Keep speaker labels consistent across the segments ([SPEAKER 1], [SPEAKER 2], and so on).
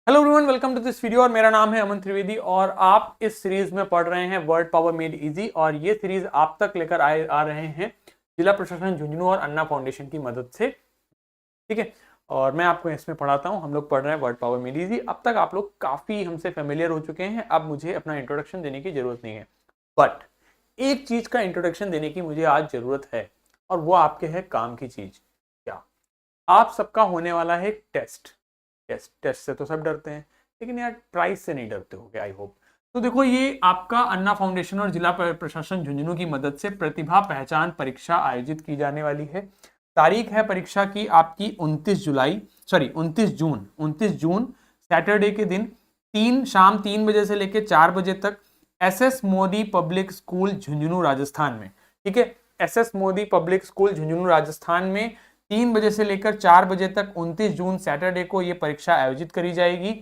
[SPEAKER 1] Hello everyone, welcome to this video. और मेरा नाम है अमन त्रिवेदी और आप इस सीरीज में पढ़ रहे हैं वर्ड पावर मेड इजी। और ये सीरीज आप तक लेकर आ रहे हैं जिला प्रशासन झुंझुनू और अन्ना फाउंडेशन की मदद से। ठीक है, और मैं आपको इसमें पढ़ाता हूँ। हम लोग पढ़ रहे हैं वर्ड पावर मेड इजी। अब तक आप लोग काफी हमसे फेमिलियर हो चुके हैं, अब मुझे अपना इंट्रोडक्शन देने की जरूरत नहीं है। बट एक चीज का इंट्रोडक्शन देने की मुझे आज जरूरत है, और वो आपके है काम की चीज। क्या? आप सबका होने वाला है टेस्ट। टेस्ट से तो सब डरते हैं, लेकिन यार प्राइस से नहीं डरते होगे, आई होप। तो देखो, ये आपका अन्ना फाउंडेशन और जिला प्रशासन झुंझुनू की मदद से प्रतिभा पहचान परीक्षा आयोजित की जाने वाली है। तारीख है परीक्षा की आपकी 29 जून सैटरडे के दिन शाम 3 बजे से लेकर 4 बजे तक SS Modi public school Jhunjhunu Rajasthan में। ठीक है, SS Modi public school Jhunjhunu Rajasthan में 3 बजे से लेकर 4 बजे तक 29 जून सैटरडे को यह परीक्षा आयोजित करी जाएगी।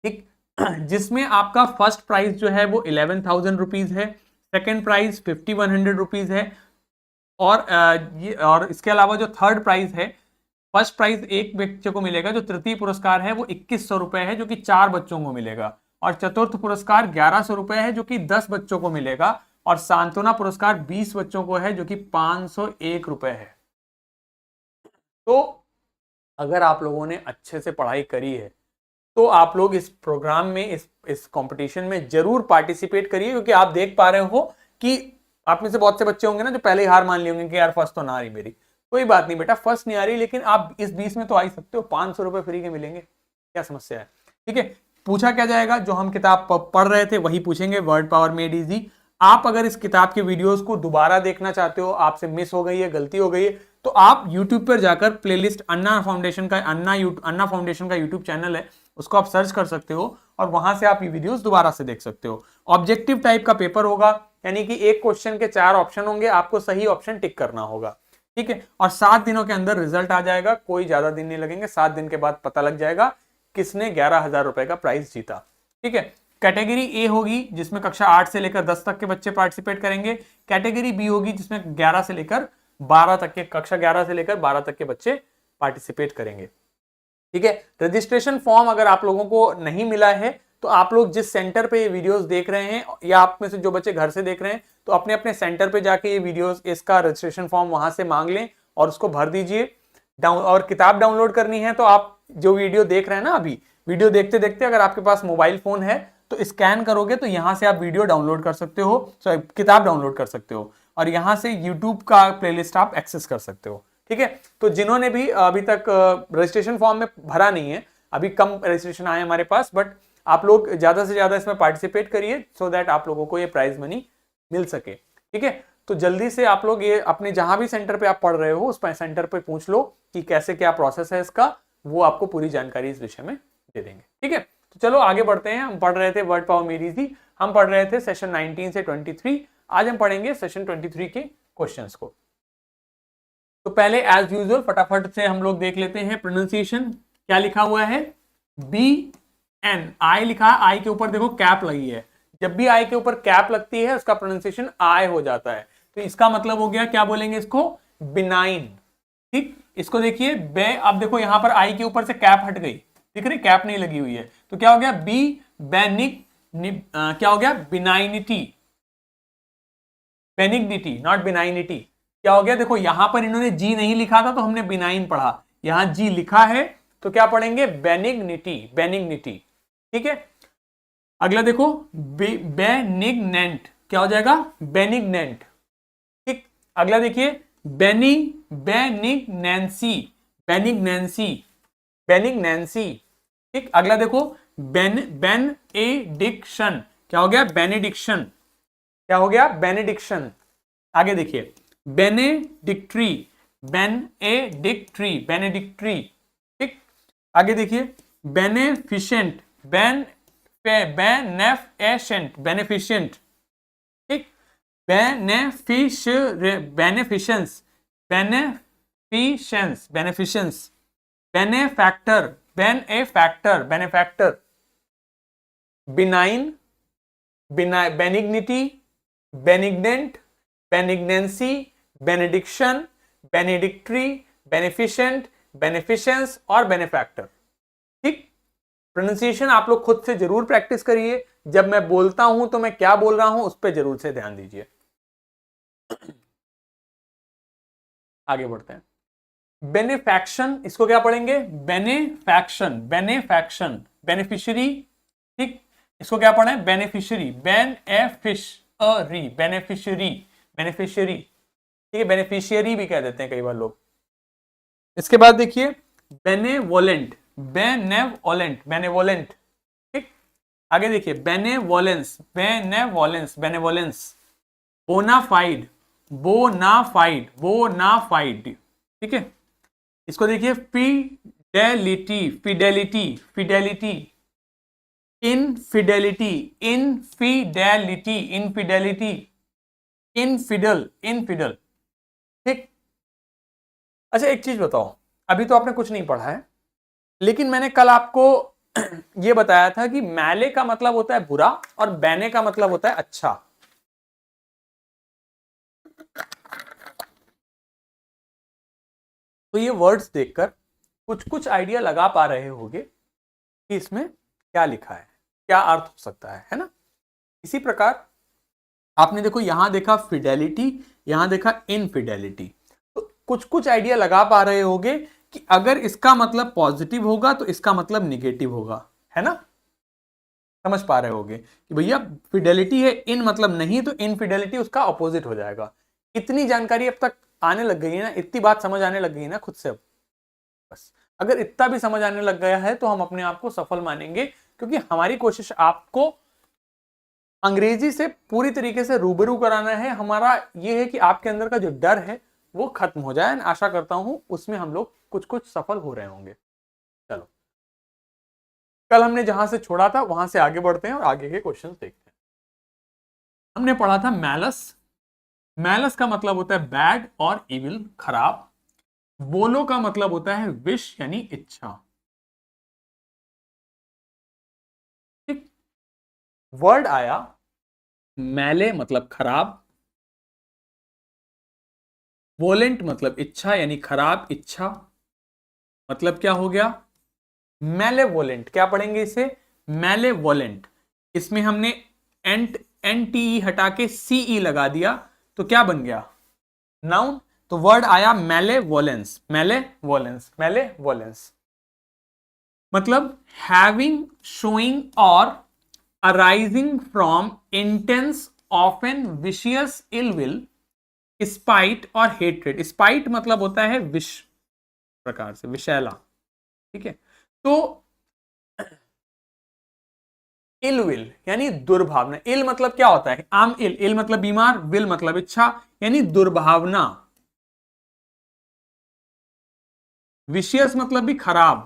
[SPEAKER 1] ठीक, जिसमें आपका फर्स्ट प्राइज जो है वो 11,000 रुपीज है, सेकेंड प्राइज 5,100 रुपीज है, और इसके अलावा जो थर्ड प्राइज है, फर्स्ट प्राइज एक बच्चे को मिलेगा, जो तृतीय पुरस्कार है वो 2,100 रुपए है, जो कि 4 बच्चों को मिलेगा, और चतुर्थ पुरस्कार 1,100 रुपए है, जो कि 10 बच्चों को मिलेगा, और सांत्वना पुरस्कार 20 बच्चों को है, जो कि 501 रुपए है। तो अगर आप लोगों ने अच्छे से पढ़ाई करी है तो आप लोग इस प्रोग्राम में, इस कंपटीशन में जरूर पार्टिसिपेट करिए, क्योंकि आप देख पा रहे हो कि आप में से बहुत से बच्चे होंगे ना जो पहले ही हार मान लिए होंगे कि यार फर्स्ट तो ना आ रही मेरी। कोई बात नहीं बेटा, फर्स्ट नहीं आ रही, लेकिन आप इस 20 में तो आ ही सकते हो। 500 रुपए फ्री के मिलेंगे, क्या समस्या है? ठीक है, पूछा क्या जाएगा, जो हम किताब पढ़ रहे थे वही पूछेंगे, वर्ड पावर मेड इजी। आप अगर इस किताब के वीडियोस को दोबारा देखना चाहते हो, आपसे मिस हो गई है, गलती हो गई है, तो आप YouTube पर जाकर प्लेलिस्ट अन्ना फाउंडेशन का YouTube चैनल है, उसको आप सर्च कर सकते हो, और वहां से आप ये वीडियोस दोबारा से देख सकते हो। ऑब्जेक्टिव टाइप का पेपर होगा, यानी कि एक क्वेश्चन के 4 ऑप्शन होंगे, आपको सही ऑप्शन टिक करना होगा। ठीक है, और 7 दिनों के अंदर रिजल्ट आ जाएगा, कोई ज्यादा दिन नहीं लगेंगे, 7 दिन के बाद पता लग जाएगा किसने 11,000 रुपए का प्राइज जीता। ठीक है, कैटेगरी ए होगी जिसमें कक्षा 8 से लेकर 10 तक के बच्चे पार्टिसिपेट करेंगे। कैटेगरी बी होगी जिसमें 11 से लेकर 12 तक के, कक्षा 11 से लेकर 12 तक के बच्चे पार्टिसिपेट करेंगे। ठीक है, रजिस्ट्रेशन फॉर्म अगर आप लोगों को नहीं मिला है तो आप लोग जिस सेंटर पे ये वीडियोस देख रहे हैं, या आप में से जो बच्चे घर से देख रहे हैं, तो अपने अपने सेंटर पे जाके ये वीडियोस, इसका रजिस्ट्रेशन फॉर्म वहां से मांग लें और उसको भर दीजिए। और किताब डाउनलोड करनी है तो आप जो वीडियो देख रहे हैं ना, अभी वीडियो देखते देखते अगर आपके पास मोबाइल फोन है तो स्कैन करोगे तो यहां से आप वीडियो डाउनलोड कर सकते हो, सॉरी किताब डाउनलोड कर सकते हो, और यहां से यूट्यूब का प्लेलिस्ट आप एक्सेस कर सकते हो। ठीक है, तो जिन्होंने भी अभी तक रजिस्ट्रेशन फॉर्म में भरा नहीं है, अभी कम रजिस्ट्रेशन आए हमारे पास, बट आप लोग ज्यादा से ज्यादा इसमें पार्टिसिपेट करिए, सो दैट आप लोगों को ये प्राइज मनी मिल सके। ठीक है, तो जल्दी से आप लोग ये अपने जहां भी सेंटर पे आप पढ़ रहे हो उस सेंटर पे पूछ लो कि कैसे क्या प्रोसेस है इसका, वो आपको पूरी जानकारी इस विषय में दे देंगे। ठीक है, तो चलो आगे बढ़ते हैं। हम पढ़ रहे थे वर्ड पावर मेड इजी, हम पढ़ रहे थे सेशन 19 से 23। आज हम पढ़ेंगे सेशन 23 के क्वेश्चंस को। तो पहले एज यूजुअल फटाफट से हम लोग देख लेते हैं प्रोनाउंसिएशन। क्या लिखा हुआ है? BN, आई लिखा है, आई के ऊपर देखो कैप लगी है। जब भी आई के ऊपर कैप लगती है उसका प्रोनाउंसिएशन आई हो जाता है, तो इसका मतलब हो गया, क्या बोलेंगे इसको? बिनाइन। ठीक, इसको देखिए बे, अब देखो यहां पर आई के ऊपर से कैप हट गई, दिख रही, कैप नहीं लगी हुई है, तो क्या हो गया? बेनिक, क्या हो गया? बिनाइनिटी, बेनिग्निटी, नॉट बिनाइनिटी। क्या हो गया? देखो यहां पर इन्होंने जी नहीं लिखा था तो हमने बिनाइन पढ़ा, यहां जी लिखा है तो क्या पढ़ेंगे? बेनिग्निटी, बेनिग्निटी। ठीक है, अगला देखो बेनिग्नेंट, क्या हो जाएगा? बेनिग्नेंट। ठीक, अगला देखिए बेनिग्नेंसी, बेनिग्नेंसी, बेनिग्नेंसी। ठीक, अगला देखो बेनेडिक्शन, क्या हो गया? बेनेडिक्शन, क्या हो गया? बेनेडिक्शन। आगे देखिए बेनेडिक्ट्री, बेनेडिक्ट्री, बेनेडिक्ट्री। ठीक, आगे देखिए बेनेफिशिएंट, बेनेफिशिएंट, बेनेफिशिएंट। ठीक, बेनेफिशंस, बेनेफिशंस, बेनेफिशंस। Benefactor, benefactor, benefactor. Benign, बेनिग्निटी, बेनिग्नेंट, बेनिग्नेंसी, benediction, बेनेडिक्ट्री, beneficent, बेनिफिशंस और बेनेफैक्टर। ठीक, प्रोनाउंसिएशन आप लोग खुद से जरूर प्रैक्टिस करिए, जब मैं बोलता हूं तो मैं क्या बोल रहा हूं उस पर जरूर से ध्यान दीजिए। आगे बढ़ते हैं। बेनिफैक्शन, इसको क्या पढ़ेंगे? बेनिफैक्शन, बेनिफैक्शन, बेनिफिशियरी, ठीक, इसको क्या पढ़े? बेनिफिशियरी, बेन ए फिश अ री, बेनिफिशियरी, बेनिफिशियरी, ठीक है, बेनिफिशियरी भी कह देते हैं कई बार लोग। इसके बाद देखिए बेनेवोलेंट, बेनेवोलेंट, बेनेवोलेंट, ठीक। आगे देखिए benevolence, benevolence, benevolence, bona fide, bona fide, bona fide, ठीक है। इसको देखिए fidelity, fidelity, fidelity, infidelity, infidelity, infidelity, infidel, infidel, ठीक। अच्छा एक चीज बताओ, अभी तो आपने कुछ नहीं पढ़ा है, लेकिन मैंने कल आपको यह बताया था कि मैले का मतलब होता है बुरा और बैने का मतलब होता है अच्छा। तो ये वर्ड्स देखकर कुछ कुछ आइडिया लगा पा रहे होंगे कि इसमें क्या लिखा है, क्या अर्थ हो सकता है ना। इसी प्रकार आपने देखो यहां देखा फिडेलिटी, यहां देखा इनफिडेलिटी, तो कुछ कुछ आइडिया लगा पा रहे होंगे कि अगर इसका मतलब पॉजिटिव होगा तो इसका मतलब निगेटिव होगा, है ना। समझ पा रहे होंगे कि भैया फिडेलिटी है इन मतलब नहीं, तो इनफिडेलिटी उसका अपोजिट हो जाएगा। इतनी जानकारी अब तक आने लग गई है ना, इतनी बात समझ आने लग गई है ना खुद से अब। बस अगर इतना भी समझ आने लग गया है तो हम अपने आप को सफल मानेंगे, क्योंकि हमारी कोशिश आपको अंग्रेजी से पूरी तरीके से रूबरू कराना है। हमारा यह है कि आपके अंदर का जो डर है वो खत्म हो जाए। आशा करता हूं उसमें हम लोग कुछ कुछ सफल हो रहे होंगे। चलो कल हमने जहां से छोड़ा था वहां से आगे बढ़ते हैं और आगे के क्वेश्चन देखते हैं। हमने पढ़ा था मैलस, मैलस का मतलब होता है बैड और इविल, खराब। बोलो का मतलब होता है विश यानी इच्छा, ठीक। वर्ड आया मैले मतलब खराब, वोलेंट मतलब इच्छा यानी खराब इच्छा, मतलब क्या हो गया? मैलेवोलेंट। क्या पढ़ेंगे इसे? मैलेवोलेंट। इसमें हमने एन टी ई हटा के सीई लगा दिया तो क्या बन गया? नाउन। तो वर्ड आया मैलेवोलेंस, मैलेवोलेंस, मैलेवोलेंस, मतलब हैविंग, शोइंग और arising from intense often vicious ill will, spite और हेट्रेड। स्पाइट मतलब होता है विष, प्रकार से विषैला, ठीक है। तो इल विल यानी दुर्भावना। इल मतलब क्या होता है? आम इल, इल मतलब बीमार, विल मतलब इच्छा, यानी दुर्भावना। विशियस मतलब भी खराब।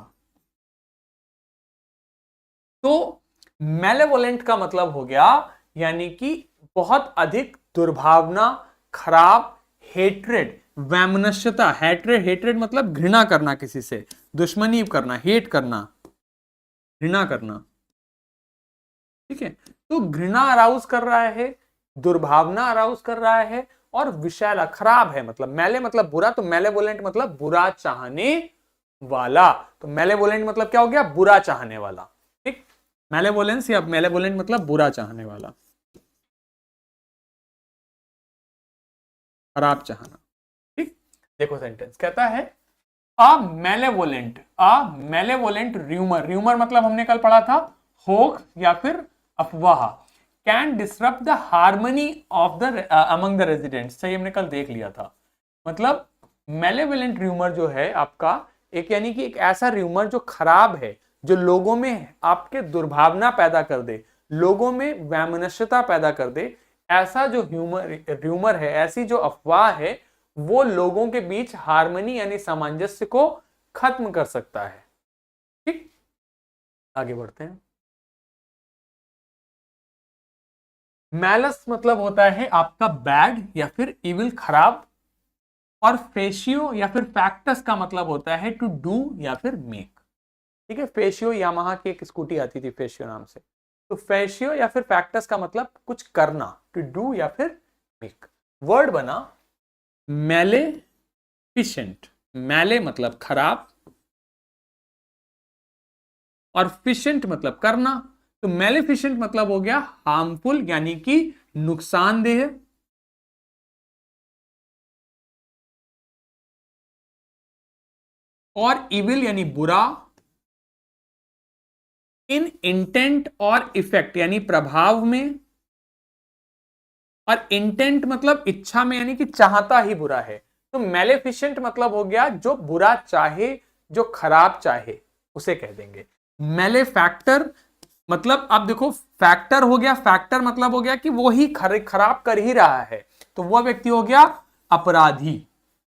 [SPEAKER 1] तो मेलेवोलेंट का मतलब हो गया यानी कि बहुत अधिक दुर्भावना, खराब, हेट्रेड, वैमनस्यता। हेट्रेड, हेट्रेड मतलब घृणा करना, किसी से दुश्मनी करना, हेट करना, घृणा करना, ठीक है। तो घृणा अराउज कर रहा है, दुर्भावना अराउज कर रहा है, और विषैला खराब है, मतलब मैले मतलब बुरा, तो मेलेवोलेंट मतलब बुरा चाहने वाला। तो मेलेवोलेंट मतलब क्या हो गया? बुरा चाहने वाला, ठीक। मेलेवोलेंस या मेलेवोलेंट मतलब बुरा चाहने वाला, खराब चाहना, ठीक। देखो सेंटेंस कहता है अ मेलेवोलेंट र्यूमर, र्यूमर मतलब हमने कल पढ़ा था होक या फिर अफवाह, can disrupt the harmony of the among the residents. सही, हमने कल देख लिया था। मतलब मेलेवोलेंट र्यूमर जो है आपका एक, यानी कि एक ऐसा र्यूमर जो खराब है, जो लोगों में आपके दुर्भावना पैदा कर दे, लोगों में वैमनस्यता पैदा कर दे। ऐसा जो र्यूमर है, ऐसी जो अफवाह है, वो लोगों के बीच हार्मनी यानी सामंजस्य को खत्म कर सकता है, ठीक। आगे बढ़ते हैं। मैलस मतलब होता है आपका बैड या फिर इविल, खराब। और फेशियो या फिर फैक्टस का मतलब होता है टू डू या फिर मेक, ठीक है। फेशियो, यामाहा की एक स्कूटी आती थी फेशियो नाम से। तो फेशियो या फिर फैक्टस का मतलब कुछ करना, टू डू या फिर मेक। वर्ड बना मैलेफिशेंट। मैले मतलब खराब, और फिशेंट मतलब करना। तो मेलिफिशेंट मतलब हो गया हार्मफुल यानी कि नुकसानदेह, और इविल यानी बुरा, इन इंटेंट और इफेक्ट यानी प्रभाव में, और इंटेंट मतलब इच्छा में यानी कि चाहता ही बुरा है। तो मेलेफिशेंट मतलब हो गया जो बुरा चाहे, जो खराब चाहे, उसे कह देंगे। मेलेफैक्टर मतलब अब देखो फैक्टर हो गया, फैक्टर मतलब हो गया कि वो ही खराब कर ही रहा है, तो वह व्यक्ति हो गया अपराधी।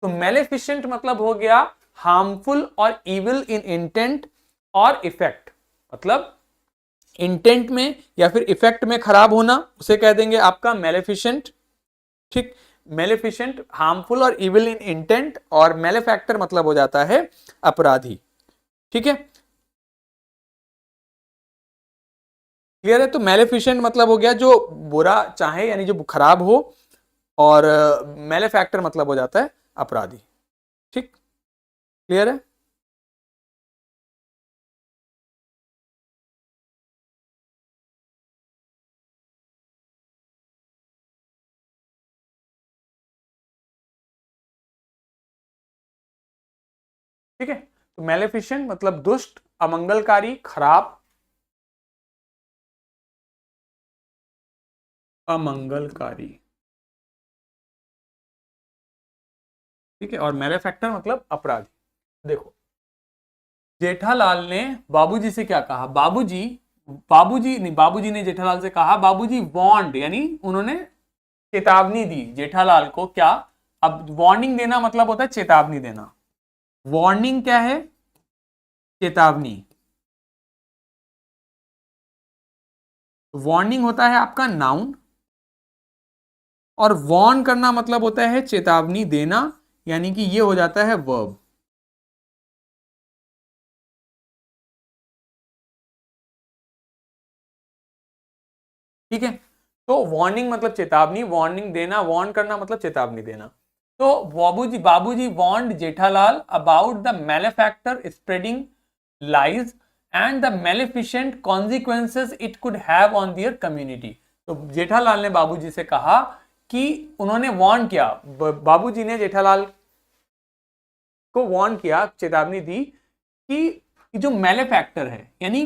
[SPEAKER 1] तो मेलेफिशेंट मतलब हो गया हार्मफुल और इविल इन इंटेंट और इफेक्ट, मतलब इंटेंट में या फिर इफेक्ट में खराब होना, उसे कह देंगे आपका मेलेफिशेंट। ठीक, मेलेफिशेंट हार्मफुल और इविल इन इंटेंट, और मेलेफैक्टर मतलब हो जाता है अपराधी। ठीक है, क्लियर है। तो मेलेफिशेंट मतलब हो गया जो बुरा चाहे यानी जो खराब हो, और मेलेफैक्टर मतलब हो जाता है अपराधी। ठीक, क्लियर है। ठीक है, तो मेलेफिशेंट मतलब दुष्ट, अमंगलकारी, खराब, अमंगलकारी। ठीक है, और मेलेफैक्टर मतलब अपराधी। देखो जेठालाल ने बाबूजी से क्या कहा, बाबूजी, बाबूजी नहीं, बाबूजी ने जेठालाल से कहा, बाबूजी वार्नड यानी उन्होंने चेतावनी दी जेठालाल को। क्या, अब वार्निंग देना मतलब होता है चेतावनी देना। वार्निंग क्या है, चेतावनी। वार्निंग होता है आपका नाउन, और वार्न करना मतलब होता है चेतावनी देना, यानी कि ये हो जाता है वर्ब। ठीक है, तो वार्निंग मतलब चेतावनी, वार्निंग देना, वार्न करना मतलब चेतावनी देना। तो Babuji Babuji warned Jethalal about the malefactor spreading lies and the maleficent consequences it could have on their community. तो जेठालाल ने बाबूजी से कहा कि उन्होंने वार्न किया, बाबूजी ने जेठालाल को वार्न किया, चेतावनी दी कि जो मैलेफैक्टर है यानी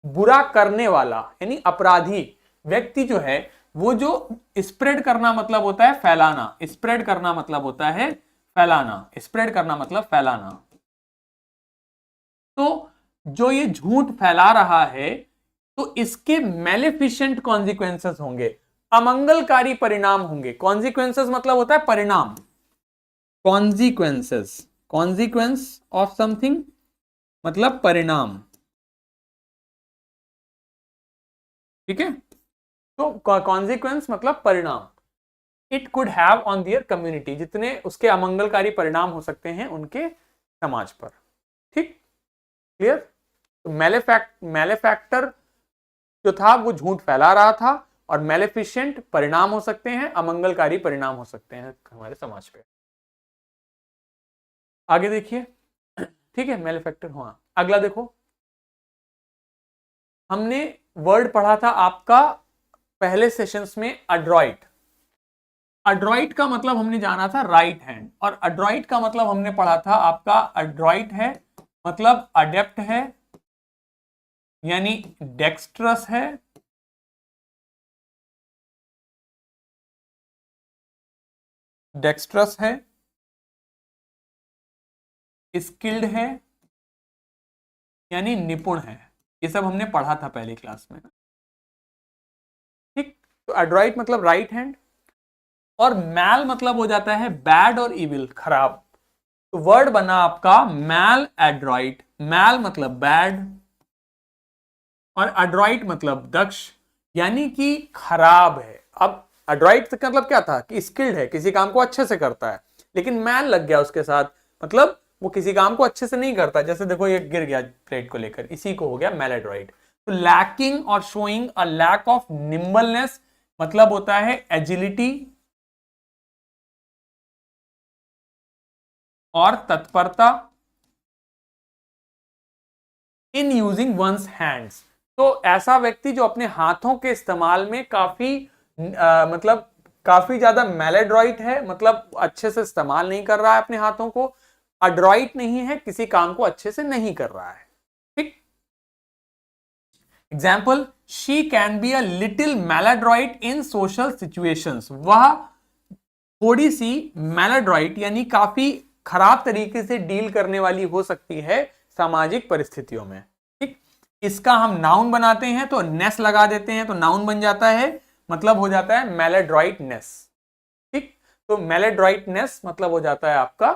[SPEAKER 1] बुरा करने वाला यानी अपराधी व्यक्ति जो है, वो जो स्प्रेड करना मतलब होता है फैलाना, स्प्रेड करना मतलब होता है फैलाना, स्प्रेड करना मतलब फैलाना। तो जो ये झूठ फैला रहा है, तो इसके मेलेफिशेंट कॉन्सिक्वेंसेस होंगे, अमंगलकारी परिणाम होंगे। कॉन्सिक्वेंसेस मतलब होता है परिणाम, कॉन्सिक्वेंसेस, कॉन्सिक्वेंस ऑफ समथिंग मतलब परिणाम। ठीक है, तो कॉन्सिक्वेंस मतलब परिणाम। It could have on their community, जितने उसके अमंगलकारी परिणाम हो सकते हैं उनके समाज पर। ठीक, क्लियर। तो मेलेफैक्टर जो था वो झूठ फैला रहा था, और मेलेफिशिएंट परिणाम हो सकते हैं, अमंगलकारी परिणाम हो सकते हैं हमारे समाज पे। आगे देखिए। ठीक है, मेलेफैक्टर हुआ। अगला देखो, हमने वर्ड पढ़ा था आपका पहले सेशंस में अड्रॉइट। अड्रॉइट का मतलब हमने जाना था राइट हैंड, और अड्रॉइट का मतलब हमने पढ़ा था आपका अड्रॉइट है मतलब अडेप्ट है, यानी डेक्स्ट्रस है, डेक्स्ट्रस है, स्किल्ड है, यानी निपुण है। ये सब हमने पढ़ा था पहली क्लास में। ठीक, तो एड्रॉइट मतलब राइट हैंड, और मैल मतलब हो जाता है बैड और इविल, खराब। तो वर्ड बना आपका मैल एड्रॉइट। मैल मतलब बैड, और एड्रॉइट मतलब दक्ष, यानी कि खराब है। अब एड्रॉइट का मतलब क्या था कि स्किल्ड है, किसी काम को अच्छे से करता है, लेकिन मैल लग गया उसके साथ, मतलब वो किसी काम को अच्छे से नहीं करता। जैसे देखो ये गिर गया प्लेट को लेकर, इसी को हो गया मैल एड्रॉइट। तो लैकिंग और showing a lack of nimbleness मतलब होता है एजिलिटी और तत्परता, इन यूजिंग वंस हैंड्स। तो ऐसा व्यक्ति जो अपने हाथों के इस्तेमाल में मतलब काफी ज्यादा मैलेड्रॉइट है, मतलब अच्छे से इस्तेमाल नहीं कर रहा है अपने हाथों को, अड्रॉइट नहीं है, किसी काम को अच्छे से नहीं कर रहा है। ठीक। Example, she can be a little maladroit in social situations. वह थोड़ी सी मैलाड्रॉइट यानी काफी खराब तरीके से डील करने वाली हो सकती है सामाजिक परिस्थितियों में। ठीक। इसका हम नाउन बनाते हैं तो नेस लगा देते हैं तो नाउन बन जाता है, मतलब हो जाता है मैलाड्रॉइटनेस। ठीक। तो मैलाड्रॉइटनेस मतलब हो जाता है आपका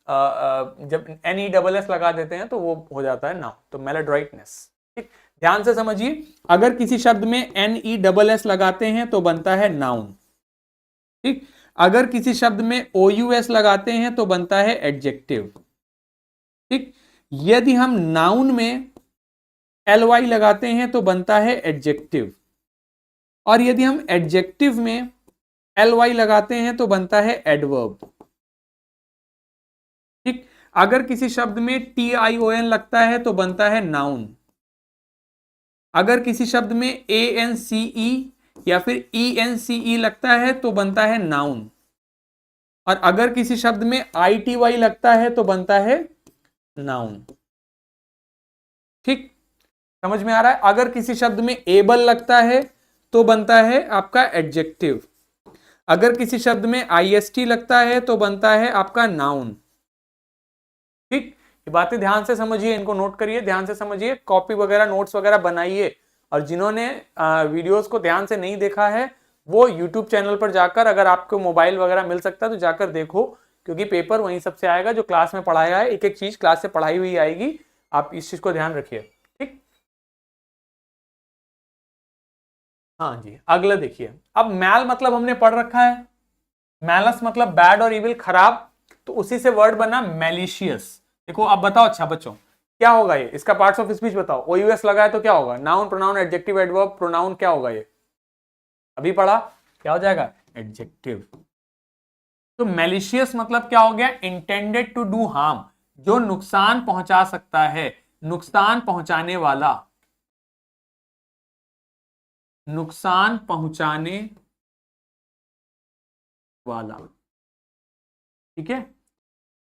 [SPEAKER 1] जब NESS लगा देते हैं तो वो हो जाता है नाउन, तो मैलाड्रॉइटनेस। ठीक। ध्यान से समझिए, अगर किसी शब्द में NESS लगाते हैं तो बनता है नाउन। ठीक। अगर किसी शब्द में OUS लगाते हैं तो बनता है एडजेक्टिव। ठीक। यदि हम नाउन में LY लगाते हैं तो बनता है एडजेक्टिव, और यदि हम एडजेक्टिव में LY लगाते हैं तो बनता है एडवर्ब। ठीक। अगर किसी शब्द में TION लगता है तो बनता है नाउन। अगर किसी शब्द में ANCE या फिर ENCE लगता है तो बनता है नाउन, और अगर किसी शब्द में ITY लगता है तो बनता है नाउन। ठीक। समझ में आ रहा है? अगर किसी शब्द में एबल लगता है तो बनता है आपका एडजेक्टिव। अगर किसी शब्द में IST लगता है तो बनता है आपका नाउन। ठीक। ये बातें ध्यान से समझिए, इनको नोट करिए, ध्यान से समझिए, कॉपी वगैरह नोट्स वगैरह बनाइए। और जिन्होंने वीडियोस को ध्यान से नहीं देखा है वो यूट्यूब चैनल पर जाकर, अगर आपको मोबाइल वगैरह मिल सकता है तो जाकर देखो, क्योंकि पेपर वहीं सबसे आएगा जो क्लास में पढ़ाया है। एक एक चीज क्लास से पढ़ाई हुई आएगी, आप इस चीज को ध्यान रखिए। ठीक। हाँ जी, अगला देखिए। अब मैल मतलब हमने पढ़ रखा है, मैलस मतलब बैड और इविल, खराब, तो उसी से वर्ड बना मैलिशियस। देखो अब बताओ, अच्छा बच्चों क्या होगा ये, इसका पार्ट्स ऑफ स्पीच बताओ। OUS लगा है तो क्या होगा, noun, pronoun, adjective, adverb, pronoun, क्या होगा ये अभी पढ़ा, क्या हो जाएगा, एडजेक्टिव। तो मैलिशियस मतलब क्या हो गया, इंटेंडेड टू डू हार्म, जो नुकसान पहुंचा सकता है, नुकसान पहुंचाने वाला, नुकसान पहुंचाने वाला। ठीक है।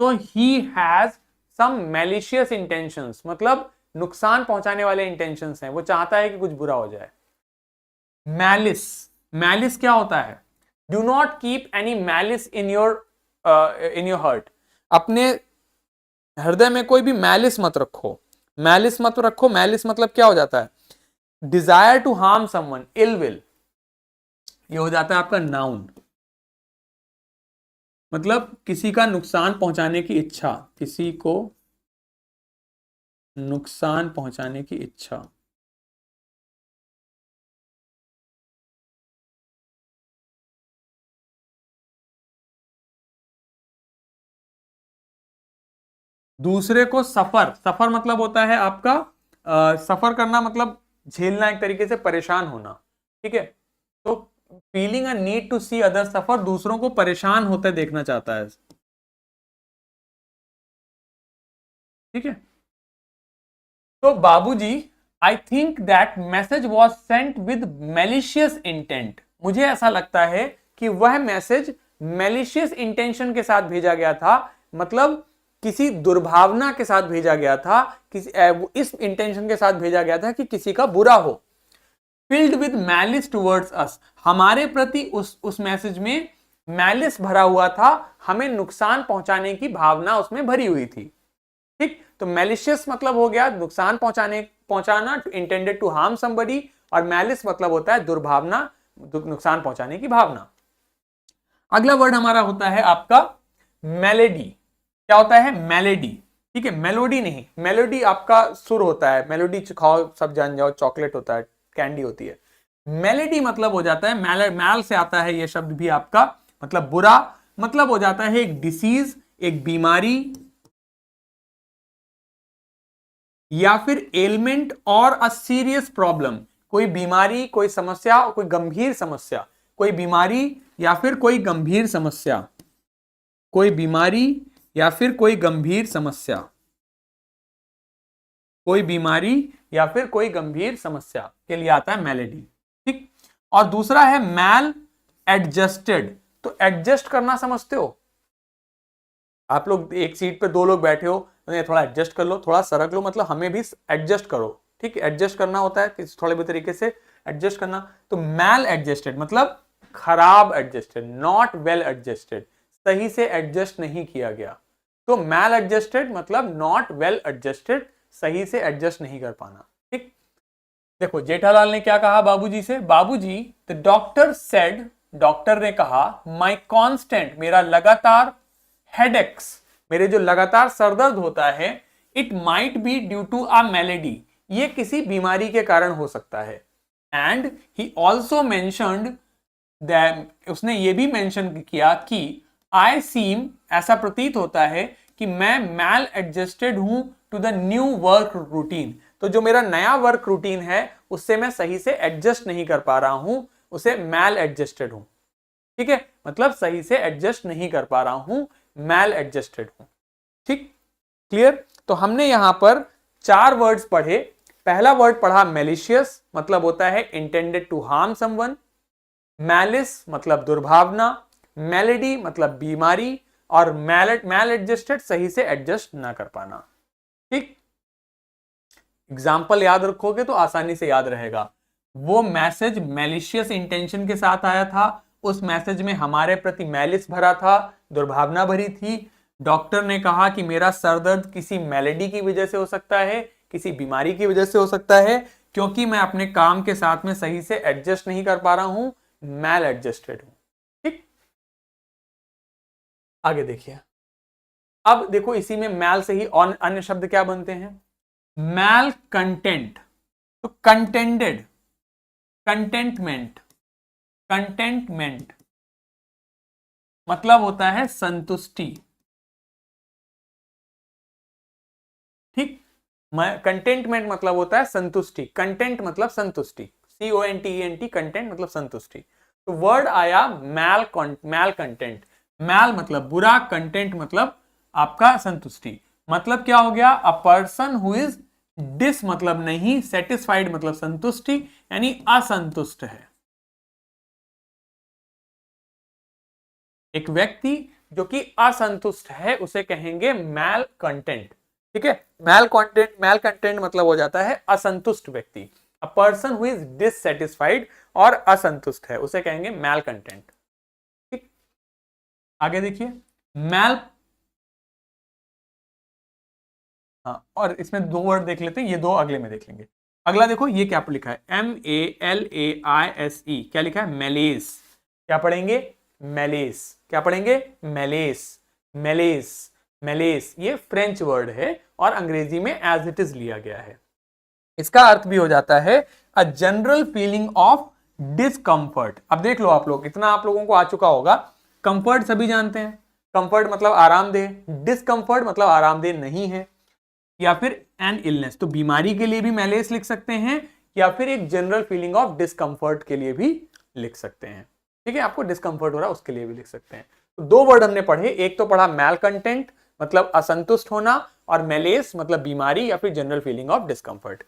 [SPEAKER 1] तो he has some malicious intentions, मतलब नुकसान पहुंचाने वाले इंटेंशंस हैं, वो चाहता है कि कुछ बुरा हो जाए। मैलिस, मैलिस क्या होता है, do not keep any malice in your heart, अपने हृदय में कोई भी मैलिस मत रखो, मैलिस मत रखो। मैलिस मतलब क्या हो जाता है, desire to harm someone, ill will, ये हो जाता है आपका नाउन, मतलब किसी का नुकसान पहुंचाने की इच्छा, किसी को नुकसान पहुंचाने की इच्छा। दूसरे को सफर, सफर मतलब होता है आपका सफर करना, मतलब झेलना, एक तरीके से परेशान होना। ठीक है। तो feeling a need to see other suffer, दूसरों को परेशान होते देखना चाहता है। ठीक है। तो बाबूजी, I think that message was sent with malicious intent, मुझे ऐसा लगता है कि वह मैसेज मैलिशियस इंटेंशन के साथ भेजा गया था, मतलब किसी दुर्भावना के साथ भेजा गया था, किसी इस इंटेंशन के साथ भेजा गया था कि किसी का बुरा हो। फिल्ड विद मैलिस टुवर्ड्स अस, हमारे प्रति उस मैसेज में मैलिस भरा हुआ था, हमें नुकसान पहुंचाने की भावना उसमें भरी हुई थी। ठीक। तो मैलिशियस मतलब हो गया नुकसान पहुंचाना, इंटेंडेड टू हार्म समबडी, और मैलिस मतलब होता है दुर्भावना, नुकसान पहुंचाने की भावना। अगला वर्ड हमारा होता है आपका मेलेडी। क्या होता है, मेलेडी। ठीक है, मेलोडी नहीं, मेलोडी आपका सुर होता है, मेलोडी खाओ सब जान जाओ, चॉकलेट होता है, कैंडी होती है। मेलेडी मतलब हो जाता है, मैल से आता है ये शब्द भी आपका, मतलब बुरा, मतलब हो जाता है एक डिसीज, एक बीमारी, या फिर एलिमेंट और अ सीरियस प्रॉब्लम, कोई बीमारी, कोई समस्या, कोई गंभीर समस्या, कोई बीमारी या फिर कोई गंभीर समस्या, कोई बीमारी या फिर कोई गंभीर समस्या। कोई बीमारी या फिर कोई गंभीर समस्या के लिए आता है मैलेडी, ठीक। और दूसरा है मैल एडजस्टेड। तो एडजस्ट करना समझते हो, आप लोग एक सीट पे दो लोग बैठे हो, थोड़ा एडजस्ट कर लो, थोड़ा सरक लो, मतलब हमें भी एडजस्ट करो, ठीक। एडजस्ट करना होता है थोड़े भी तरीके से एडजस्ट करना। तो मैल एडजस्टेड मतलब खराब एडजस्टेड, नॉट वेल एडजस्टेड, सही से एडजस्ट नहीं किया गया। तो मैल एडजस्टेड मतलब नॉट वेल एडजस्टेड, सही से एडजस्ट नहीं कर पाना, ठीक। देखो जेठालाल ने क्या कहा बाबूजी से, बाबूजी द डॉक्टर सेड, डॉक्टर ने कहा, माई कॉन्स्टेंट मेरा लगातार, हेडेक्स मेरे जो लगातार सरदर्द होता है, it might be due to a malady, ये किसी बीमारी के कारण हो सकता है। एंड ही ऑल्सो मेंशन्ड, उसने ये भी मेंशन किया कि आई सीम, ऐसा प्रतीत होता है कि मैं मैल एडजस्टेड हूं to the new work routine, तो जो मेरा नया वर्क रूटीन है उससे मैं सही से एडजस्ट नहीं कर पा रहा हूं, उसे मैल एडजस्टेड हूं, ठीक है, मतलब सही से एडजस्ट नहीं कर पा रहा हूं, मैल एडजस्टेड हूं, ठीक, क्लियर। तो हमने यहां पर 4 वर्ड्स पढ़े। पहला वर्ड पढ़ा मैलिशियस, मतलब होता है intended to harm someone, malice मतलब दुर्भावना, मेलेडी मतलब बीमारी, और मैल एडजस्टेड सही से एडजस्ट ना कर पाना, ठीक। एग्जाम्पल याद रखोगे तो आसानी से याद रहेगा। वो मैसेज मैलिशियस इंटेंशन के साथ आया था, उस मैसेज में हमारे प्रति मैलिस भरा था, दुर्भावना भरी थी। डॉक्टर ने कहा कि मेरा सरदर्द किसी मेलेडी की वजह से हो सकता है, किसी बीमारी की वजह से हो सकता है, क्योंकि मैं अपने काम के साथ में सही से एडजस्ट नहीं कर पा रहा हूं, मैल एडजस्टेड हूं, ठीक। आगे देखिए, अब देखो इसी में मैल से ही और अन्य शब्द क्या बनते हैं, मैल कंटेंट, तो कंटेंडेड, कंटेंटमेंट, कंटेंटमेंट मतलब होता है संतुष्टि, ठीक। कंटेंटमेंट मतलब होता है संतुष्टि, कंटेंट मतलब संतुष्टि, CONTENT, कंटेंट मतलब संतुष्टि। तो वर्ड आया मैल कंटेंट, मैल मतलब बुरा, कंटेंट मतलब आपका संतुष्टि। मतलब क्या हो गया, a person who is dis मतलब नहीं, सेटिस्फाइड मतलब संतुष्टि, यानी असंतुष्ट है। एक व्यक्ति जो कि असंतुष्ट है उसे कहेंगे मैल कंटेंट, ठीक है। मैल कंटेंट मतलब हो जाता है असंतुष्ट व्यक्ति। अ पर्सन हु इज डिससेटिस्फाइड और असंतुष्ट है उसे कहेंगे मैल कंटेंट, ठीक। आगे देखिए मैल, हाँ, और इसमें 2 वर्ड देख लेते हैं, ये 2 अगले में देख लेंगे। अगला देखो ये क्या लिखा है, MALAISE, क्या लिखा है, मेलेस। क्या पढ़ेंगे, मेलेस, क्या पढ़ेंगे, मेलेस, मेलेस, मेलेस, ये फ्रेंच वर्ड है और अंग्रेजी में एज इट इज लिया गया है। इसका अर्थ भी हो जाता है a general feeling of discomfort. अब देख लो आप लोग, इतना आप लोगों को आ चुका होगा, कंफर्ट सभी जानते हैं, कंफर्ट मतलब आरामदेह, डिसकंफर्ट मतलब आरामदेह नहीं है, या फिर एन इलनेस, तो बीमारी के लिए भी मैलेस लिख सकते हैं, या फिर एक जनरल फीलिंग ऑफ डिस्कंफर्ट के लिए भी लिख सकते हैं, ठीक है। आपको डिस्कंफर्ट हो रहा है उसके लिए भी लिख सकते हैं। तो 2 वर्ड हमने पढ़े, एक तो पढ़ा मैल कंटेंट मतलब असंतुष्ट होना, और मैलेस मतलब बीमारी या फिर जनरल फीलिंग ऑफ डिस्कंफर्ट।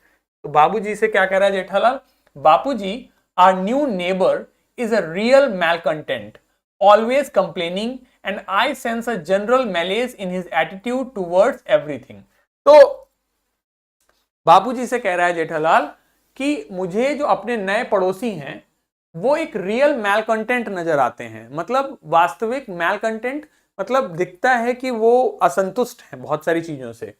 [SPEAKER 1] तो बाबूजी से क्या कह रहा है Jethalal, Bapuji our new neighbour is a real malcontent, always complaining, and I sense a general malaise in his attitude towards everything। तो बापूजी से कह रहा है जेठालाल कि मुझे जो अपने नए पड़ोसी हैं वो एक रियल मैल कंटेंट नजर आते हैं, मतलब वास्तविक मैल कंटेंट मतलब दिखता है कि वो असंतुष्ट हैं बहुत सारी चीजों से,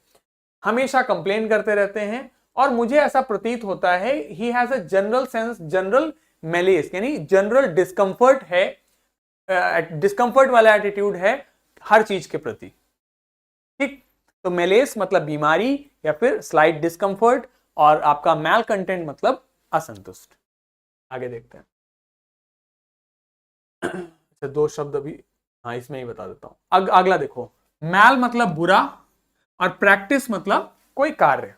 [SPEAKER 1] हमेशा कंप्लेन करते रहते हैं, और मुझे ऐसा प्रतीत होता है he has a general sense, general Malus यानी जनरल डिस्कंफर्ट है, डिस्कंफर्ट वाला एटीट्यूड है हर चीज के प्रति, ठीक। तो मेलेस मतलब बीमारी या फिर स्लाइट डिस्कंफर्ट, और आपका मैल कंटेंट मतलब असंतुष्ट। आगे देखते हैं। अच्छा 2 शब्द अभी, हाँ इसमें ही बता देता हूं। अगला देखो, मैल मतलब बुरा, और प्रैक्टिस मतलब कोई कार्य,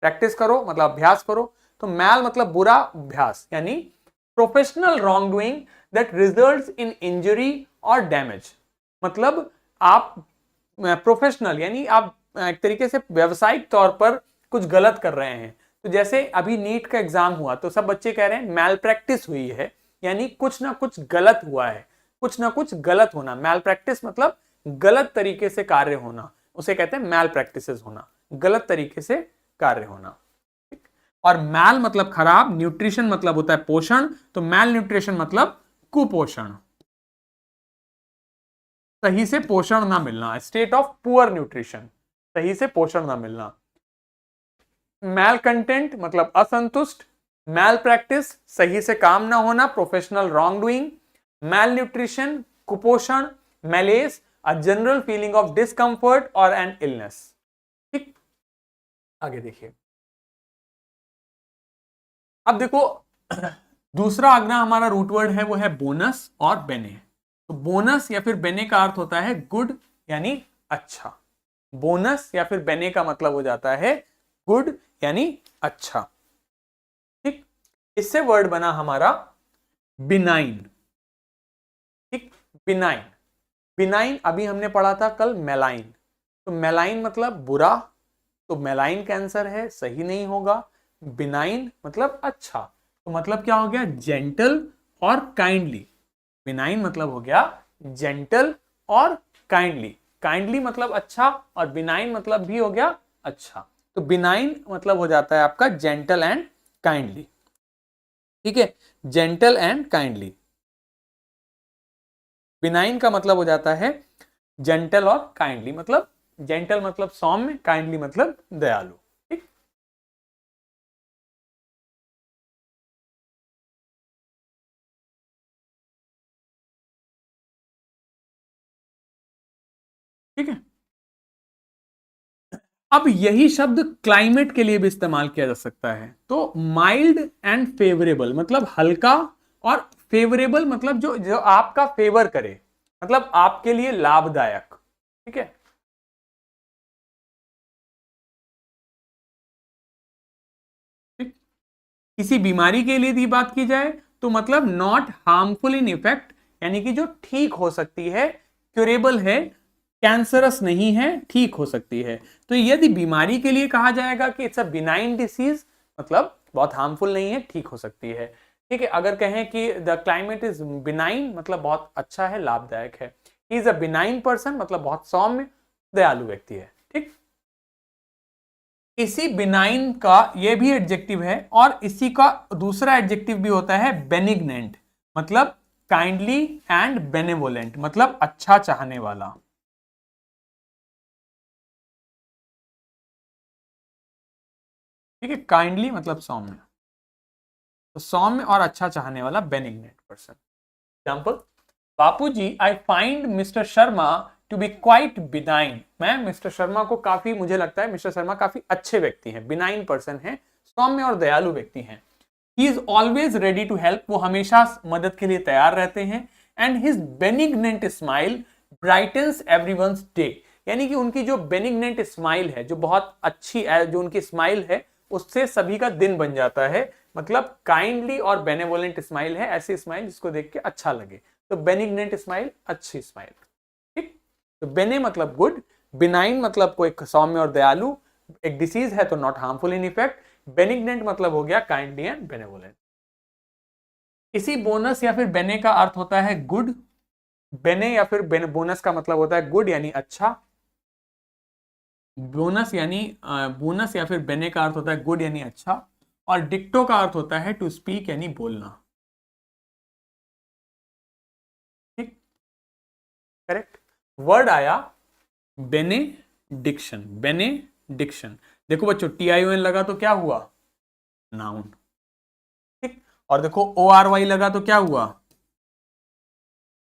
[SPEAKER 1] प्रैक्टिस करो मतलब अभ्यास करो, तो मैल मतलब बुरा अभ्यास, यानी professional wrong doing that results in injury और डैमेज, मतलब आप प्रोफेशनल यानी आप एक तरीके से व्यावसायिक तौर पर कुछ गलत कर रहे हैं। तो जैसे अभी नीट का एग्जाम हुआ तो सब बच्चे कह रहे हैं मैल प्रैक्टिस हुई है, यानी कुछ ना कुछ गलत हुआ है, कुछ ना कुछ गलत होना। मैल प्रैक्टिस मतलब गलत तरीके से कार्य होना, उसे कहते हैं मैल प्रैक्टिसेस होना, गलत तरीके से कार्य होना। और मैल मतलब खराब, न्यूट्रिशन मतलब होता है पोषण, तो मैल न्यूट्रिशन मतलब कुपोषण, सही से पोषण ना मिलना, स्टेट ऑफ पुअर न्यूट्रिशन, सही से पोषण ना मिलना। मैल कंटेंट मतलब असंतुष्ट, मैल प्रैक्टिस सही से काम ना होना, प्रोफेशनल रॉन्ग डूइंग, मैल न्यूट्रिशन कुपोषण, malice a general feeling of discomfort और एन इलनेस। ठीक, आगे देखिए। अब देखो दूसरा अगला हमारा रूट वर्ड है वो है बोनस और बेने। तो बोनस या फिर बेने का अर्थ होता है गुड यानी अच्छा। बोनस या फिर बेने का मतलब हो जाता है गुड यानी अच्छा। ठीक, इससे वर्ड बना हमारा बिनाइन। ठीक, बिनाइन, बिनाइन अभी हमने पढ़ा था कल मेलाइन। तो मेलाइन मतलब बुरा, तो मेलाइन कैंसर है, सही नहीं होगा। बिनाइन मतलब अच्छा, तो मतलब क्या हो गया जेंटल और काइंडली। बिनाइन मतलब हो गया जेंटल और काइंडली। काइंडली मतलब अच्छा और बिनाइन मतलब भी हो गया अच्छा। तो बिनाइन मतलब हो जाता है आपका जेंटल एंड काइंडली। ठीक है, जेंटल एंड काइंडली। बिनाइन का मतलब हो जाता है जेंटल और काइंडली, मतलब जेंटल मतलब सौम्य, काइंडली मतलब दयालु। ठीक, ठीक है। अब यही शब्द क्लाइमेट के लिए भी इस्तेमाल किया जा सकता है। तो माइल्ड एंड फेवरेबल मतलब हल्का, और फेवरेबल मतलब जो जो आपका फेवर करे, मतलब आपके लिए लाभदायक। ठीक है, ठीक? किसी बीमारी के लिए यदि बात की जाए तो मतलब नॉट हार्मफुल इन इफेक्ट, यानी कि जो ठीक हो सकती है, क्यूरेबल है, कैंसरस नहीं है, ठीक हो सकती है। तो यदि बीमारी के लिए कहा जाएगा कि इट्स अ बिनाइन डिसीज, मतलब बहुत हार्मफुल नहीं है, ठीक हो सकती है। ठीक है, अगर कहें कि द क्लाइमेट इज बिनाइन मतलब बहुत अच्छा है, लाभदायक है। He is a benign person मतलब बहुत सौम्य दयालु व्यक्ति है। ठीक, इसी बिनाइन का ये भी एडजेक्टिव है, और इसी का दूसरा एडजेक्टिव भी होता है बेनिग्नेंट, मतलब काइंडली एंड बेनेवोलेंट, मतलब अच्छा चाहने वाला। ठीक है, काइंडली मतलब सौम्य, तो सौम्य और अच्छा चाहने वाला benignant person. Example, Bapuji I find mister Sharma to be quite benign. मैं मिस्टर शर्मा को काफी, मुझे लगता है मिस्टर शर्मा काफी अच्छे व्यक्ति हैं, बिनाइन पर्सन हैं, सौम्य और दयालु व्यक्ति हैं। He is always ready to help, वो हमेशा मदद के लिए तैयार रहते हैं। And his benignant smile brightens everyone's day, यानी कि उनकी जो बेनिग्नेंट स्माइल है, जो बहुत अच्छी जो उनकी स्माइल है, उससे सभी का दिन बन जाता है। मतलब काइंडली और बेनेवोलेंट स्माइल है, ऐसी स्माइल जिसको देख के अच्छा लगे। तो बेनिग्नेंट स्माइल, अच्छी स्माइल। ठीक, तो बेने मतलब गुड, बिनाइन मतलब कोई सौम्य और दयालु, एक डिसीज है तो नॉट हार्मफुल इन इफेक्ट, बेनिग्नेंट मतलब हो गया काइंडली एंड बेनेवोलेंट। इसी बोनस या फिर बेने का अर्थ होता है गुड। बेने या फिर बोनस का मतलब होता है गुड यानी अच्छा। बोनस यानी बोनस या फिर बेने का अर्थ होता है गुड यानी अच्छा, और डिक्टो का अर्थ होता है टू स्पीक यानी बोलना। ठीक, करेक्ट। वर्ड आया बेनेडिक्शन, बेनेडिक्शन। देखो बच्चों TION लगा तो क्या हुआ, नाउन। ठीक, और देखो ORY लगा तो क्या हुआ,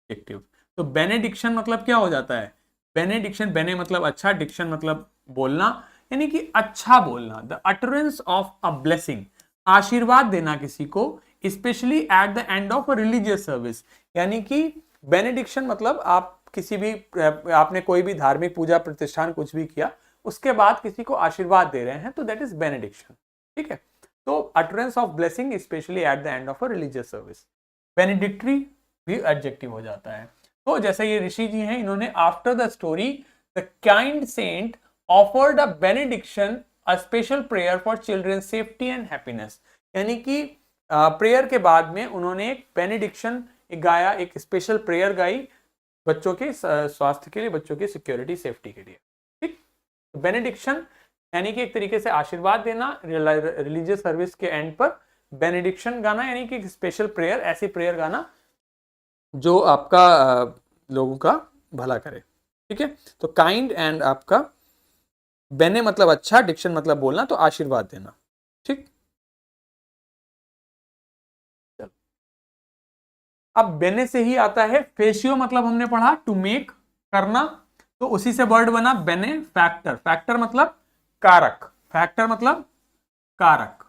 [SPEAKER 1] एडजेक्टिव। तो बेनेडिक्शन मतलब क्या हो जाता है, बेनेडिक्शन, बेने मतलब अच्छा, डिक्शन मतलब बोलना, यानी कि अच्छा बोलना, the utterance of a blessing, आशीर्वाद देना किसी को, specially at the end of a religious service. यानी कि बेनेडिक्शन मतलब आप किसी भी, आपने कोई भी धार्मिक पूजा प्रतिष्ठान कुछ भी किया, उसके बाद किसी को आशीर्वाद दे रहे हैं, तो दैट इज बेनेडिक्शन। ठीक है, तो utterance of blessing especially at the end of a religious service. Benedictory भी एडजेक्टिव हो जाता है। तो जैसे ये ऋषि जी हैं, इन्होंने after the story the kind saint offered a benediction a special prayer for children safety and happiness, यानी कि प्रेयर के बाद में उन्होंने एक बेनिडिक्शन गाया, एक स्पेशल प्रेयर गाई बच्चों के स्वास्थ्य के लिए, बच्चों की सिक्योरिटी सेफ्टी के लिए। ठीक, बेनिडिक्शन यानी कि एक तरीके से आशीर्वाद देना, रिलीजियस सर्विस के एंड पर बेनिडिक्शन गाना यानी कि स्पेशल प्रेयर, ऐसी प्रेयर गाना जो आपका लोगों का भला करे। ठीक है, तो काइंड एंड आपका बेने मतलब अच्छा, डिक्शन मतलब बोलना, तो आशीर्वाद देना। ठीक, अब बेने से ही आता है फेशियो, मतलब हमने पढ़ा टू मेक, करना, तो उसी से वर्ड बना बेने फैक्टर। फैक्टर मतलब कारक, फैक्टर मतलब कारक,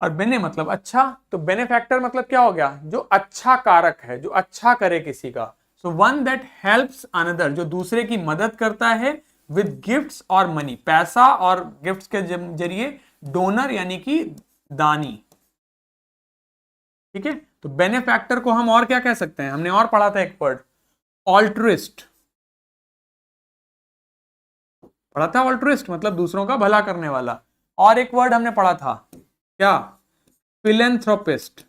[SPEAKER 1] और बेने मतलब अच्छा, तो बेनेफैक्टर मतलब क्या हो गया, जो अच्छा कारक है, जो अच्छा करे किसी का। So one that helps another, जो दूसरे की मदद करता है, विद गिफ्ट्स और मनी, पैसा और गिफ्ट्स के जरिए, डोनर यानी कि दानी। ठीक है, तो बेनेफैक्टर को हम और क्या कह सकते हैं, हमने और पढ़ा था एक वर्ड, ऑल्ट्रिस्ट पढ़ा था। ऑल्ट्रिस्ट मतलब दूसरों का भला करने वाला। और एक वर्ड हमने पढ़ा था क्या, फिलेंथ्रोपिस्ट।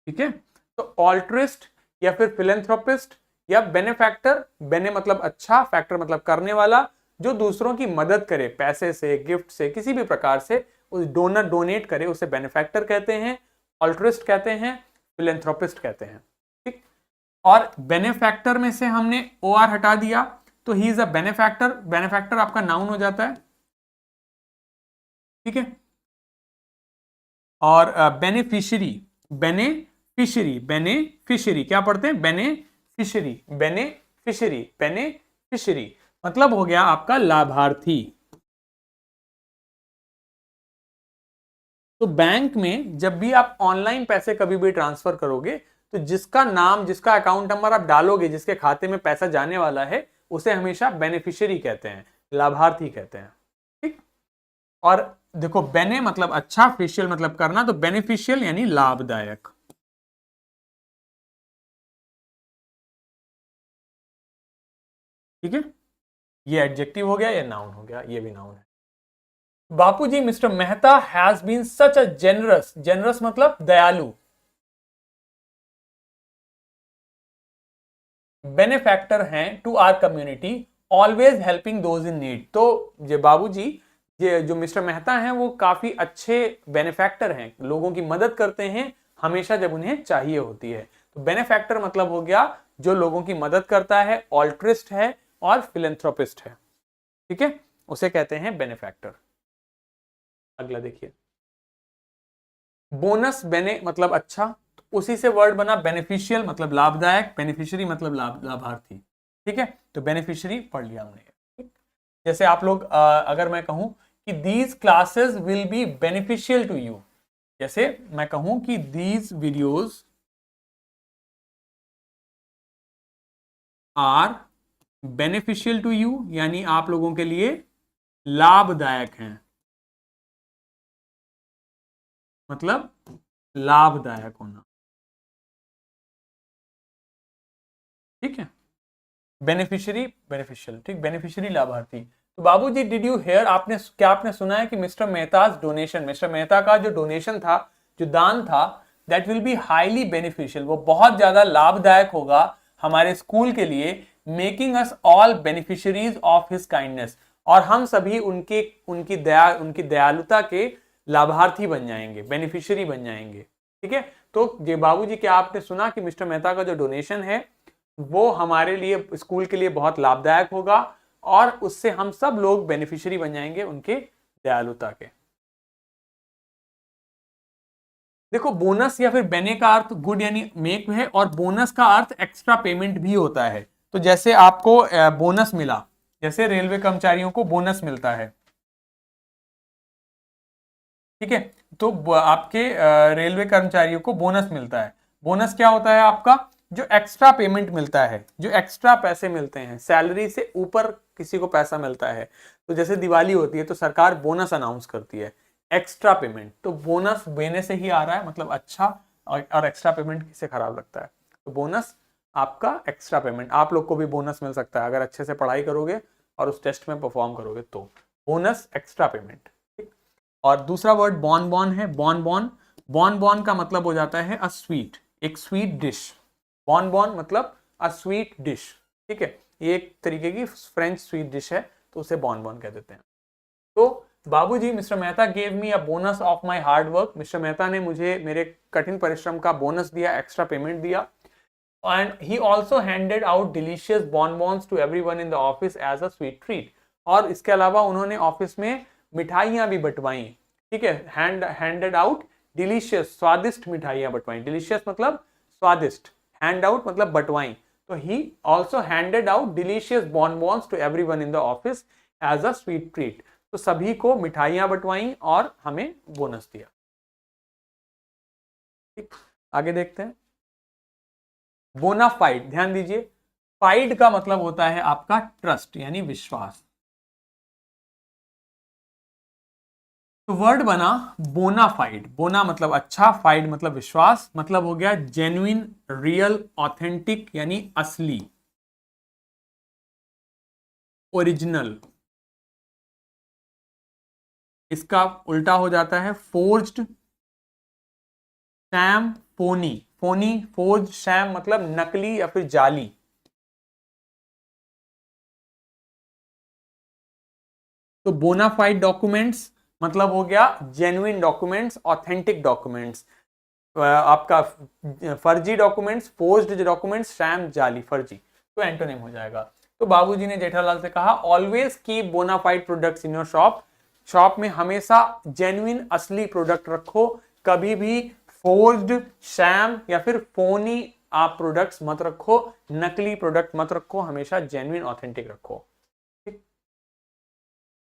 [SPEAKER 1] ठीक है, तो ऑल्ट्रिस्ट या फिर फिलेंथ्रोपिस्ट या बेनेफैक्टर, बेने मतलब अच्छा, फैक्टर मतलब करने वाला, जो दूसरों की मदद करे पैसे से, गिफ्ट से, किसी भी प्रकार से, उस डोनर डोनेट करे, उसे बेनेफैक्टर कहते हैं, ऑल्ट्रिस्ट कहते हैं, फिलेंथ्रोपिस्ट कहते हैं। ठीक, और बेनेफैक्टर में से हमने ओ आर हटा दिया, तो he is a benefactor. Benefactor आपका नाउन हो जाता है। ठीक है, और बेनिफिशियरी, बेनिफिशियरी, बेनिफिशियरी क्या पढ़ते हैं, बेनिफिशियरी, बेनिफिशियरी, बेनिफिशियरी मतलब हो गया आपका लाभार्थी। तो बैंक में जब भी आप ऑनलाइन पैसे कभी भी ट्रांसफर करोगे, तो जिसका नाम, जिसका अकाउंट नंबर आप डालोगे, जिसके खाते में पैसा जाने वाला है, उसे हमेशा बेनिफिशियरी कहते हैं, लाभार्थी कहते हैं। ठीक, और देखो बेने मतलब अच्छा, फिशियल मतलब करना, तो बेनिफिशियल यानी लाभदायक। ठीक है, ये एडजेक्टिव हो गया, ये नाउन हो गया, ये भी नाउन है। Bapuji, mister Mehta has been such a generous, generous मतलब दयालु, बेनिफैक्टर हैं to our community, always helping those in need. तो ये बाबूजी, ये जो मिस्टर मेहता हैं, वो काफी अच्छे बेनिफैक्टर हैं, लोगों की मदद करते हैं हमेशा जब उन्हें चाहिए होती है। तो बेनिफैक्टर मतलब हो गया जो लोगों की मदद करता है, ऑल्ट्रिस्ट है और फिलेंथ्रोपिस्ट है। ठीक है, उसे कहते हैं बेनिफैक्टर। अगला देखिए, बोनस बेने मतलब अच्छा, तो उसी से वर्ड बना बेनिफिशियल मतलब लाभदायक, बेनिफिशियरी मतलब लाभार्थी। ठीक है, तो बेनिफिशियरी पढ़ लिया हमने। ठीक? जैसे आप लोग अगर मैं कहूं कि these classes will be beneficial to you, जैसे मैं कहूं कि these videos are beneficial to you, यानी आप लोगों के लिए लाभदायक हैं, मतलब लाभदायक होना। ठीक है, बेनिफिशियरी बेनिफिशियल, ठीक, बेनिफिशियरी लाभार्थी। तो बाबूजी, डिड यू हेयर, आपने क्या, आपने सुना है कि mister Mehta donation, mister Mehta का जो डोनेशन था, जो दान था, that will be highly beneficial, वो बहुत ज्यादा लाभदायक होगा हमारे स्कूल के लिए, making us all beneficiaries of his kindness, और हम सभी उनके, उनकी दयालुता के लाभार्थी बन जाएंगे, बेनिफिशियरी बन जाएंगे। ठीक है, तो ये बाबूजी, क्या आपने सुना कि मिस्टर मेहता का जो डोनेशन है वो हमारे लिए, स्कूल के लिए बहुत लाभदायक होगा, और उससे हम सब लोग बेनिफिशियरी बन जाएंगे उनके दयालुता के। देखो, बोनस या फिर बेने का अर्थ गुड यानी मेक है, और बोनस का अर्थ एक्स्ट्रा पेमेंट भी होता है। तो जैसे आपको बोनस मिला, जैसे रेलवे कर्मचारियों को बोनस मिलता है। ठीक है, तो आपके रेलवे कर्मचारियों को बोनस मिलता है। बोनस क्या होता है आपका, जो एक्स्ट्रा पेमेंट मिलता है, जो एक्स्ट्रा पैसे मिलते हैं, सैलरी से ऊपर किसी को पैसा मिलता है। तो जैसे दिवाली होती है तो सरकार बोनस अनाउंस करती है, एक्स्ट्रा पेमेंट, तो बोनस देने से ही आ रहा है, मतलब अच्छा, और एक्स्ट्रा पेमेंट किसे खराब लगता है, तो बोनस आपका एक्स्ट्रा पेमेंट। आप लोग को भी बोनस मिल सकता है अगर अच्छे से पढ़ाई करोगे और उस टेस्ट में परफॉर्म करोगे तो, बोनस एक्स्ट्रा पेमेंट। ठीक। और दूसरा वर्ड बॉन बॉन है, बॉन बॉन। बॉन बॉन का मतलब हो जाता है अ स्वीट, एक स्वीट डिश। बॉन बॉन मतलब अ स्वीट डिश। ठीक है, ये एक तरीके की फ्रेंच स्वीट डिश है, तो उसे बॉन बॉन कह देते हैं। तो Babuji, mister Mehta gave me a bonus of my hard work. Mister Mehta ने मुझे मेरे कठिन परिश्रम का बोनस दिया, एक्स्ट्रा पेमेंट दिया। And he also handed out delicious bonbons to everyone in the office as a sweet treat. और इसके अलावा उन्होंने ऑफिस में मिठाइयां भी बंटवाई। ठीक है, हैंडेड आउट डिलीशियस, स्वादिष्ट मिठाइयां बंटवाई। डिलीशियस मतलब स्वादिष्ट, हैंड आउट मतलब बंटवाई। तो he also handed out delicious bonbons to everyone in the office as a sweet treat. तो सभी को मिठाइयां बंटवाई और हमें बोनस दिया। ठीक, आगे देखते हैं। बोनाफाइड, ध्यान दीजिए, फाइड का मतलब होता है आपका ट्रस्ट यानी विश्वास। तो वर्ड बना बोनाफाइड। बोना मतलब अच्छा, फाइड मतलब विश्वास, मतलब हो गया जेन्युइन, रियल, ऑथेंटिक यानी असली, ओरिजिनल। इसका उल्टा हो जाता है forged, sham, Fani. Fani, forge, sham मतलब नकली या फिर जाली। तो बोनाफाइड डॉक्यूमेंट्स मतलब हो गया जेन्युइन डॉक्यूमेंट्स, ऑथेंटिक डॉक्यूमेंट्स। आपका फर्जी डॉक्यूमेंट्स, फोर्ज्ड डॉक्यूमेंट्स, शैम, जाली, फर्जी, तो एंटोनिम हो जाएगा। तो बाबूजी ने जेठालाल से कहा always keep bona fide products in your shop. Shop में हमेशा जेन्युइन, असली प्रोडक्ट रखो, कभी भी फोर्ज्ड, शैम या फिर फोनी आप प्रोडक्ट्स मत रखो, नकली प्रोडक्ट मत रखो, हमेशा जेन्युइन, ऑथेंटिक रखो।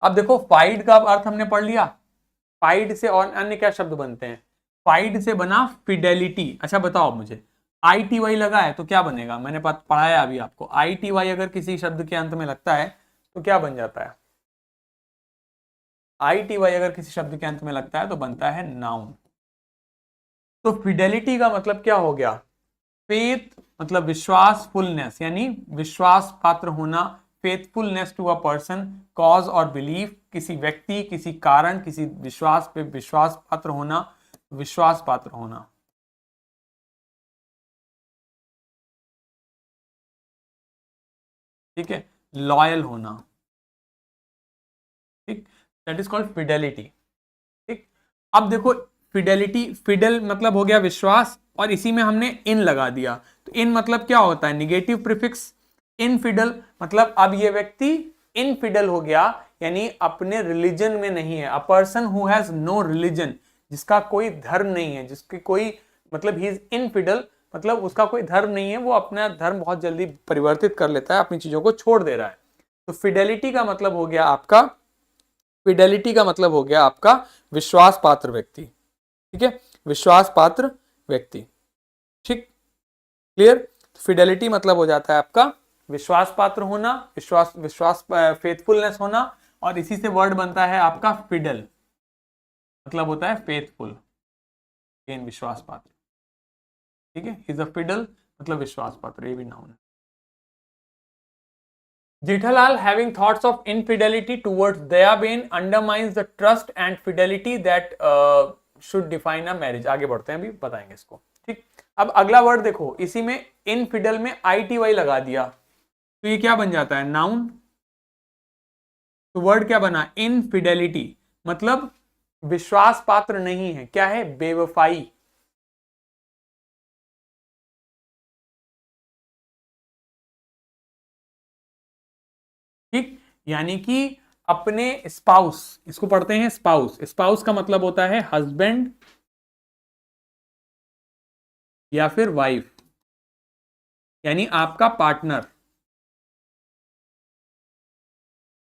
[SPEAKER 1] अब देखो, फाइड का अर्थ हमने पढ़ लिया। फाइड से और अन्य क्या शब्द बनते हैं? फाइड से बना फिडेलिटी। अच्छा बताओ मुझे, आई टी वाई लगा है तो क्या बनेगा? मैंने पढ़ाया अभी आपको, आई टी वाई अगर किसी शब्द के अंत में लगता है तो क्या बन जाता है? आई टी वाई अगर किसी शब्द के अंत में लगता है तो बनता है नाउन। तो फिडेलिटी का मतलब क्या हो गया? फेथ मतलब विश्वास, फुलनेस यानी विश्वास पात्र होना, faithfulness to a person, cause और बिलीफ, किसी व्यक्ति, किसी कारण, किसी विश्वास पे विश्वास पात्र होना, विश्वास पात्र होना। ठीक है, लॉयल होना। ठीक, दैट इज कॉल्ड फिडेलिटी। ठीक, अब देखो, फिडेलिटी, फिडल मतलब हो गया विश्वास, और इसी में हमने इन लगा दिया। तो इन मतलब क्या होता है? Negative prefix. इनफिडल मतलब अब ये व्यक्ति इनफिडल हो गया, यानी अपने रिलीजन में नहीं है। A person who has no religion, जिसका कोई धर्म नहीं है, जिसकी कोई मतलब ही इज इनफिडल, मतलब उसका कोई धर्म नहीं है, वो अपना धर्म बहुत जल्दी परिवर्तित कर लेता है, अपनी चीजों को छोड़ दे रहा है। तो फिडेलिटी का मतलब हो गया आपका, फिडेलिटी का मतलब हो गया आपका विश्वास पात्र व्यक्ति। ठीक है, विश्वास पात्र व्यक्ति। ठीक, क्लियर? फिडेलिटी मतलब हो जाता है आपका विश्वास पात्र होना, विश्वास विश्वास फेथफुलनेस होना, और इसी से वर्ड बनता है आपका फिडल, मतलब होता है फेथफुल, विश्वास पात्र। ठीक है, इज अ फिडल मतलब विश्वास पात्र, ये भी नाउन है। Jethalal, having thoughts of infidelity towards Dayaben, undermines the trust and fidelity that should define a marriage. आगे बढ़ते हैं, अभी बताएंगे इसको। ठीक, अब अगला वर्ड देखो, इसी में इनफिडल में ITY लगा दिया तो ये क्या बन जाता है? नाउन। तो वर्ड क्या बना? इनफिडेलिटी, मतलब विश्वास पात्र नहीं है। क्या है? बेवफाई। ठीक, यानी कि अपने स्पाउस, इसको पढ़ते हैं स्पाउस। स्पाउस का मतलब होता है हस्बैंड या फिर वाइफ, यानी आपका पार्टनर।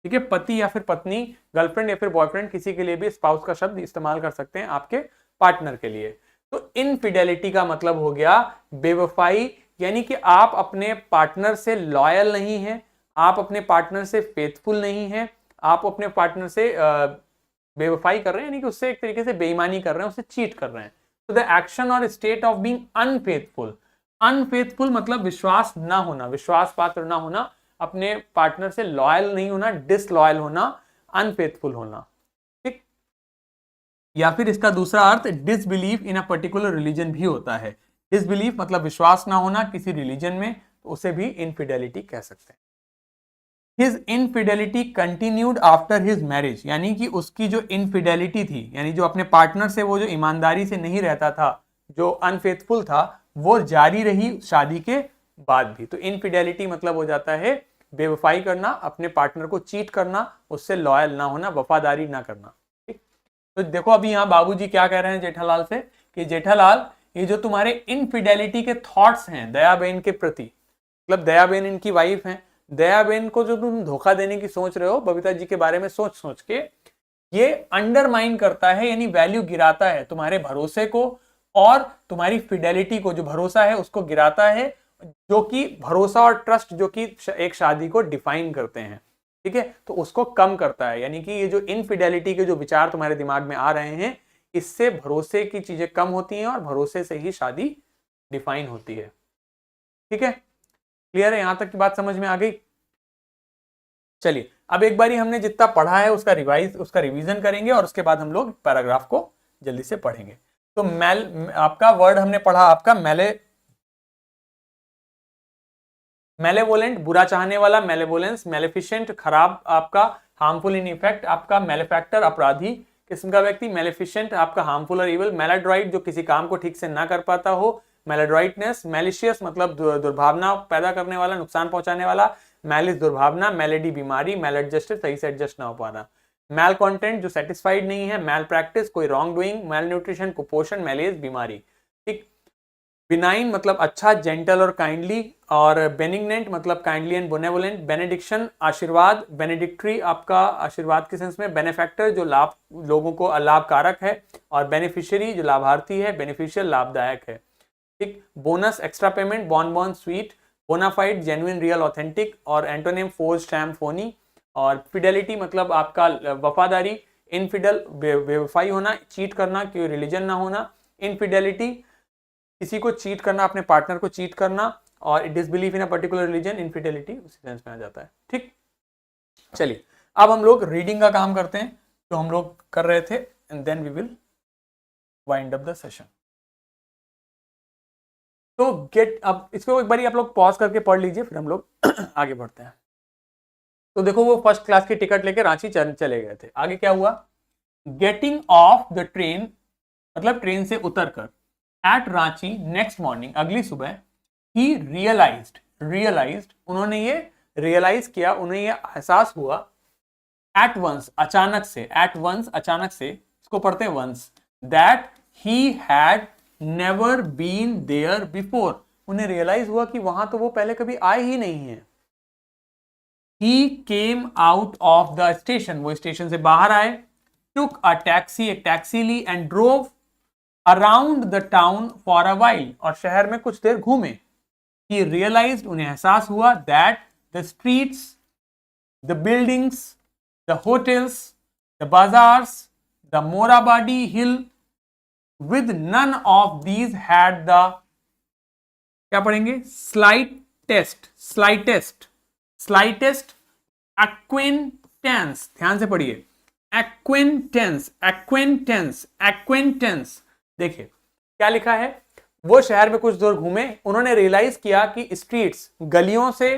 [SPEAKER 1] ठीक है, पति या फिर पत्नी, गर्लफ्रेंड या फिर बॉयफ्रेंड, किसी के लिए भी स्पाउस का शब्द इस्तेमाल कर सकते हैं आपके पार्टनर के लिए। तो इनफिडेलिटी का मतलब हो गया बेवफाई, यानी कि आप अपने पार्टनर से लॉयल नहीं है, आप अपने पार्टनर से फेथफुल नहीं है, आप अपने पार्टनर से बेवफाई कर रहे हैं, यानी कि उससे एक तरीके से बेईमानी कर रहे हैं, उससे चीट कर रहे हैं। तो द एक्शन और state of being unfaithful, unfaithful मतलब विश्वास ना होना, विश्वास पात्र ना होना, अपने पार्टनर से लॉयल नहीं होना, डिसलॉयल होना, अनफेथफुल होना। ठीक, या फिर इसका दूसरा अर्थ disbelief in a particular religion भी होता है। डिसबिलीफ मतलब विश्वास ना होना किसी रिलीजन में, तो उसे भी इनफिडेलिटी कह सकते हैं। His infidelity continued after his marriage, यानी कि उसकी जो इनफिडेलिटी थी, यानी जो अपने पार्टनर से वो जो ईमानदारी से नहीं रहता था, जो अनफेथफुल था, वो जारी रही शादी के बाद भी। तो इनफिडेलिटी मतलब हो जाता है बेवफाई करना, अपने पार्टनर को चीट करना, उससे लॉयल ना होना, वफादारी ना करना। ठीक, तो देखो अभी यहाँ बाबूजी क्या कह रहे हैं जेठालाल से कि जेठालाल, ये जो तुम्हारे इनफिडेलिटी के थॉट्स हैं दयाबेन के प्रति, मतलब दयाबेन इनकी वाइफ हैं, दयाबेन को जो तुम धोखा देने की सोच रहे हो बबीता जी के बारे में सोच सोच के, ये अंडरमाइन करता है, यानी वैल्यू गिराता है तुम्हारे भरोसे को, और तुम्हारी फिडेलिटी को, जो भरोसा है उसको गिराता है, जो कि भरोसा और ट्रस्ट जो कि एक शादी को डिफाइन करते हैं। ठीक है, तो उसको कम करता है, यानी कि ये जो इनफिडेलिटी के जो विचार तुम्हारे दिमाग में आ रहे हैं, इससे भरोसे की चीजें कम होती हैं और भरोसे से ही शादी डिफाइन होती है। ठीक है, क्लियर है, यहां तक की बात समझ में आ गई? चलिए अब एक बारी हमने जितना पढ़ा है उसका रिवीजन करेंगे और उसके बाद हम लोग पैराग्राफ को जल्दी से पढ़ेंगे। तो आपका वर्ड हमने पढ़ा, आपका मेलेवोलेंट बुरा चाहने वाला, मेलेवोलेंस, मेलेफिशेंट खराब, आपका हार्मफुल इन इफेक्ट, आपका मेलेफैक्टर अपराधी किस्म का व्यक्ति, मेलेफिशेंट आपका हार्मफुल और इवल, मेलाड्रॉइट जो किसी काम को ठीक से ना कर पाता हो, मेलाड्रॉइटनेस, मेलिशियस मतलब दुर्भावना पैदा करने वाला, नुकसान पहुंचाने वाला, मैलिस दुर्भावना, मेलेडी बीमारी, मेल एडजस्टेड सही से एडजस्ट ना हो पाना, मैल कॉन्टेंट जो सेटिस्फाइड नहीं है, मैल प्रैक्टिस कोई रॉन्ग डूइंग, मेल न्यूट्रिशन कुपोषण, मेलेज बीमारी। ठीक, बिनाइन मतलब अच्छा, जेंटल और काइंडली, और बेनिग्नेंट मतलब काइंडली एंड बेनेवोलेंट, बेनेडिक्शन आशीर्वाद, बेनेडिक्ट्री आपका आशीर्वाद के सेंस में, बेनिफैक्टर जो लाभ लोगों को लाभकारक है, और बेनिफिशियरी जो लाभार्थी है, बेनिफिशियल लाभदायक है। ठीक, bonus extra payment, bon sweet, bona fide genuine real authentic, और एंटोनिम फोर्ज शैम फोनी, और फिडेलिटी मतलब आपका वफादारी, इनफिडल बेवफाई होना, चीट करना, कोई रिलीजन ना होना, इनफिडेलिटी किसी को चीट करना, अपने पार्टनर को चीट करना, और disbelief in a particular religion, infidelity उसी सेंस में आ जाता है। ठीक, चलिए अब हम लोग रीडिंग का काम करते हैं जो हम लोग कर रहे थे, and then we will wind up the session. तो गेट, अब इसको एक बार आप लोग पॉज करके पढ़ लीजिए, फिर हम लोग आगे बढ़ते हैं। तो देखो वो फर्स्ट क्लास की टिकट लेके रांची चले गए थे, आगे क्या हुआ, गेटिंग ऑफ द ट्रेन मतलब ट्रेन से उतरकर, एट रांची नेक्स्ट मॉर्निंग अगली सुबह, ही रियलाइज्ड उन्होंने ये रियलाइज किया, उन्हें ये एहसास हुआ, एट वंस अचानक से, इसको पढ़ते हैं once, that he had never been there before, उन्हें रियलाइज हुआ कि वहां तो वो पहले कभी आए ही नहीं है। He came out of the station, वो स्टेशन से बाहर आए, टुक अ टैक्सी, एक टैक्सी ली, and drove around the town for a while, और शहर में कुछ देर घूमे। ही रियलाइज्ड उन्हें एहसास हुआ, that the streets, the buildings, the hotels, the bazaars, the Morabadi hill, with none of these had the, क्या पढ़ेंगे, slightest acquaintance, ध्यान से पढ़िए, acquaintance। देखिए क्या लिखा है, वो शहर में कुछ दूर घूमे, उन्होंने रियलाइज किया कि स्ट्रीट्स गलियों से,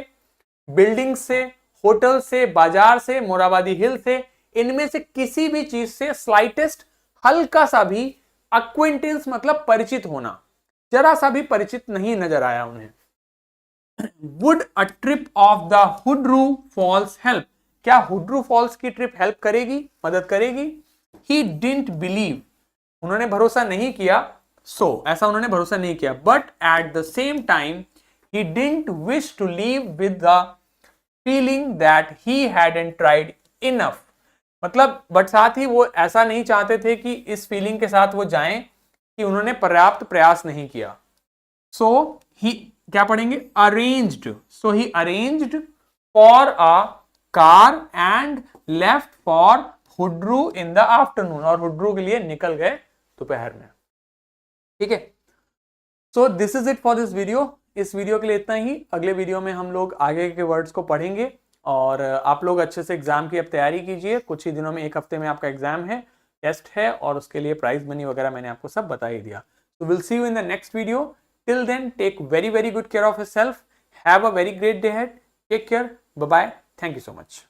[SPEAKER 1] बिल्डिंग से, होटल से, बाजार से, मोराबादी हिल से, इनमें से किसी भी चीज से स्लाइटेस्ट हल्का सा भी, अक्विंटेंस मतलब परिचित होना, जरा सा भी परिचित नहीं नजर आया उन्हें। Would a trip of the Hundru falls help, क्या हुड्रू फॉल्स की ट्रिप हेल्प करेगी, मदद करेगी। ही डिडंट बिलीव, उन्होंने भरोसा नहीं किया, ऐसा उन्होंने भरोसा नहीं किया, but at the same time he didn't wish to leave with the feeling that he hadn't tried enough, मतलब बट साथ ही वो ऐसा नहीं चाहते थे कि इस फीलिंग के साथ वो जाएं कि उन्होंने पर्याप्त प्रयास नहीं किया। सो ही, क्या पढ़ेंगे, he arranged for a car and left for Hundru in the afternoon, और हुड्रू के लिए निकल गए दोपहर में। ठीक है, so this is it for this video. इस वीडियो के लिए इतना ही। अगले वीडियो में हम लोग आगे के वर्ड्स को पढ़ेंगे और आप लोग अच्छे से एग्जाम की अब तैयारी कीजिए। कुछ ही दिनों में, एक हफ्ते में आपका एग्जाम है, टेस्ट है, और उसके लिए प्राइज मनी वगैरह मैंने आपको सब बता ही दिया। So we'll see you in the next video. Till then, take very good care of yourself. Have a very great day ahead. Take care. Bye bye. Thank you so much.